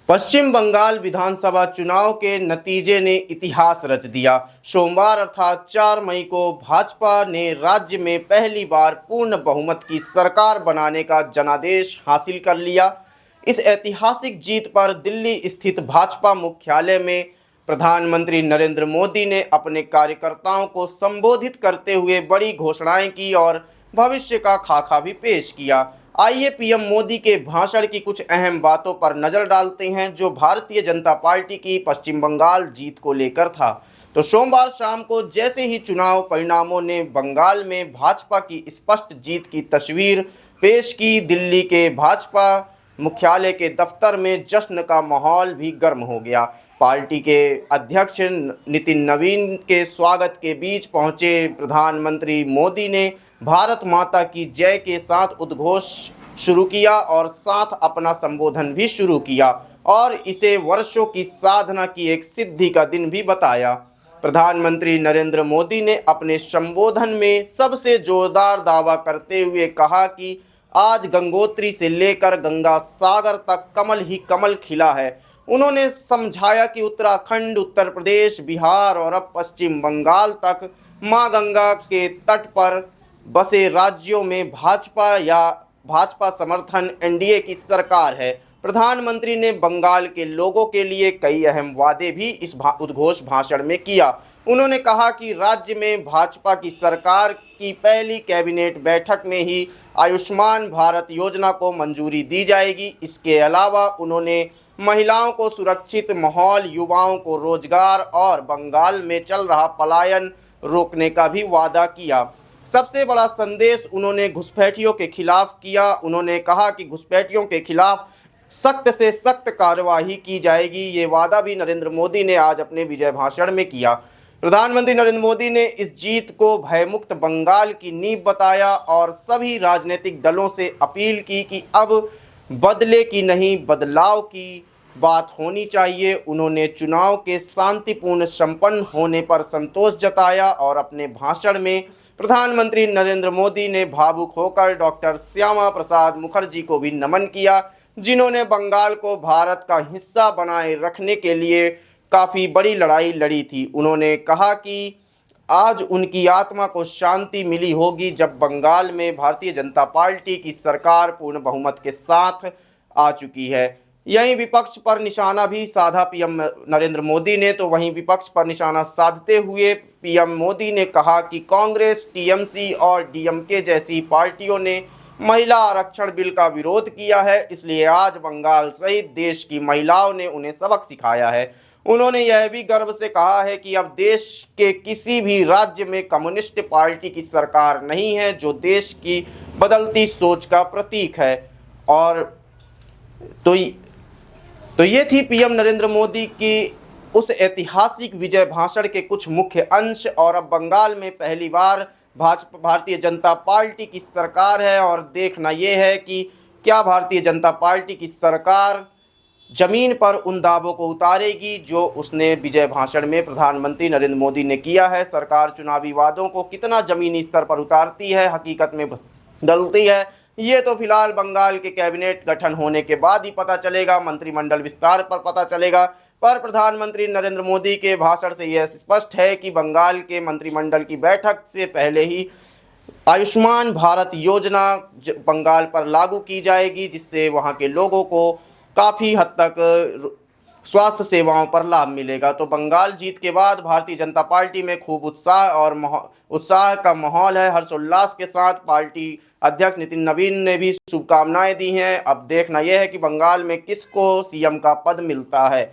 पश्चिम बंगाल विधानसभा चुनाव के नतीजे ने इतिहास रच दिया। सोमवार अर्थात 4 मई को भाजपा ने राज्य में पहली बार पूर्ण बहुमत की सरकार बनाने का जनादेश हासिल कर लिया। इस ऐतिहासिक जीत पर दिल्ली स्थित भाजपा मुख्यालय में प्रधानमंत्री नरेंद्र मोदी ने अपने कार्यकर्ताओं को संबोधित करते हुए बड़ी घोषणाएं की और भविष्य का खाका भी पेश किया। आइए पीएम मोदी के भाषण की कुछ अहम बातों पर नजर डालते हैं जो भारतीय जनता पार्टी की पश्चिम बंगाल जीत को लेकर था। तो सोमवार शाम को जैसे ही चुनाव परिणामों ने बंगाल में भाजपा की स्पष्ट जीत की तस्वीर पेश की, दिल्ली के भाजपा मुख्यालय के दफ्तर में जश्न का माहौल भी गर्म हो गया। पार्टी के अध्यक्ष नितिन नवीन के स्वागत के बीच पहुंचे प्रधानमंत्री मोदी ने भारत माता की जय के साथ उद्घोष शुरू किया और साथ अपना संबोधन भी शुरू किया और इसे वर्षों की साधना की एक सिद्धि का दिन भी बताया। प्रधानमंत्री नरेंद्र मोदी ने अपने संबोधन में सबसे जोरदार दावा करते हुए कहा कि आज गंगोत्री से लेकर गंगा सागर तक कमल ही कमल खिला है। उन्होंने समझाया कि उत्तराखंड, उत्तर प्रदेश, बिहार और अब पश्चिम बंगाल तक मां गंगा के तट पर बसे राज्यों में भाजपा समर्थन एनडीए की सरकार है। प्रधानमंत्री ने बंगाल के लोगों के लिए कई अहम वादे भी इस उद्घोष भाषण में किया। उन्होंने कहा कि राज्य में भाजपा की सरकार की पहली कैबिनेट बैठक में ही आयुष्मान भारत योजना को मंजूरी दी जाएगी। इसके अलावा उन्होंने महिलाओं को सुरक्षित माहौल, युवाओं को रोजगार और बंगाल में चल रहा पलायन रोकने का भी वादा किया। सबसे बड़ा संदेश उन्होंने घुसपैठियों के खिलाफ किया। उन्होंने कहा कि घुसपैठियों के खिलाफ सख्त से सख्त कार्यवाही की जाएगी। ये वादा भी नरेंद्र मोदी ने आज अपने विजय भाषण में किया। प्रधानमंत्री नरेंद्र मोदी ने इस जीत को भयमुक्त बंगाल की नींव बताया और सभी राजनीतिक दलों से अपील की कि अब बदले की नहीं, बदलाव की बात होनी चाहिए। उन्होंने चुनाव के शांतिपूर्ण संपन्न होने पर संतोष जताया और अपने भाषण में प्रधानमंत्री नरेंद्र मोदी ने भावुक होकर डॉक्टर श्यामा प्रसाद मुखर्जी को भी नमन किया, जिन्होंने बंगाल को भारत का हिस्सा बनाए रखने के लिए काफ़ी बड़ी लड़ाई लड़ी थी। उन्होंने कहा कि आज उनकी आत्मा को शांति मिली होगी जब बंगाल में भारतीय जनता पार्टी की सरकार पूर्ण बहुमत के साथ आ चुकी है। यहीं विपक्ष पर निशाना भी साधा पीएम नरेंद्र मोदी ने। तो वहीं विपक्ष पर निशाना साधते हुए पीएम मोदी ने कहा कि कांग्रेस, टीएमसी और डीएमके जैसी पार्टियों ने महिला आरक्षण बिल का विरोध किया है, इसलिए आज बंगाल सहित देश की महिलाओं ने उन्हें सबक सिखाया है। उन्होंने यह भी गर्व से कहा है कि अब देश के किसी भी राज्य में कम्युनिस्ट पार्टी की सरकार नहीं है, जो देश की बदलती सोच का प्रतीक है। और तो ये थी पीएम नरेंद्र मोदी की उस ऐतिहासिक विजय भाषण के कुछ मुख्य अंश। और अब बंगाल में पहली बार भारतीय जनता पार्टी की सरकार है और देखना यह है कि क्या भारतीय जनता पार्टी की सरकार जमीन पर उन दावों को उतारेगी जो उसने विजय भाषण में प्रधानमंत्री नरेंद्र मोदी ने किया है। सरकार चुनावी वादों को कितना जमीनी स्तर पर उतारती है, हकीकत में बदलती है, ये तो फिलहाल बंगाल के कैबिनेट गठन होने के बाद ही पता चलेगा, मंत्रिमंडल विस्तार पर पता चलेगा। पर प्रधानमंत्री नरेंद्र मोदी के भाषण से यह स्पष्ट है कि बंगाल के मंत्रिमंडल की बैठक से पहले ही आयुष्मान भारत योजना बंगाल पर लागू की जाएगी, जिससे वहां के लोगों को काफ़ी हद तक स्वास्थ्य सेवाओं पर लाभ मिलेगा। तो बंगाल जीत के बाद भारतीय जनता पार्टी में खूब उत्साह का माहौल है। हर्षोल्लास के साथ पार्टी अध्यक्ष नितिन नवीन ने भी शुभकामनाएं दी हैं। अब देखना यह है कि बंगाल में किसको सीएम का पद मिलता है।